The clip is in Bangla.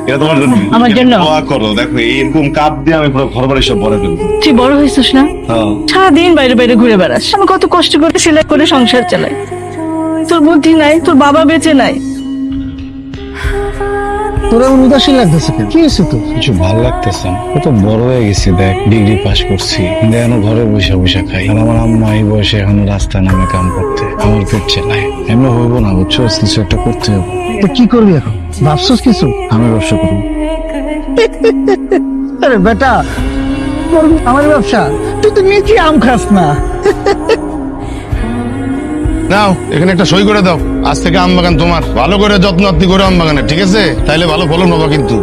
এটা তোমার জন্য। আমার জন্য? দোয়া করো, দেখো এইরকম কাপ দিয়ে আমি পুরো ঘর বাড়ি সব ভরে ফেলবো। তুই বড় হয়েছিস না, হ্যাঁ। সারাদিন বাইরে বাইরে ঘুরে বেড়াস, আমি কত কষ্ট করে সেলাই করে সংসার চালাই। তোর বুদ্ধি নাই, তোর বাবা বেঁচে নাই। তোরা উদাসীন লাগতেছে কেন? কি হয়েছে তোর? কিছু ভালো লাগতেছে না। কত বড় হয়ে গেছি, দেখ ডিগ্রি পাস করছি, কিন্তু এখনো ঘরে বসে বসে খাই। আর আমার আম্মা এই বয়সে এখনো রাস্তায় নামে কাম করতে, আমার পেট চেনায়। এমনি হইব না, বুঝছো? কিছু একটা করতে হবে। তো কি করবি এখন? ভাবছস কিছু? আমি ব্যবসা করবো। আরে বেটা, করবি আমার ব্যবসা? তুই তো নিজে আম খাস না। নাও এখানে একটা সই করে দাও, আজ থেকে আম বাগান তোমার। ভালো করে যত্ন আত্মি করে আম বাগানে, ঠিক আছে? তাইলে ভালো ফলন পাবা কিন্তু।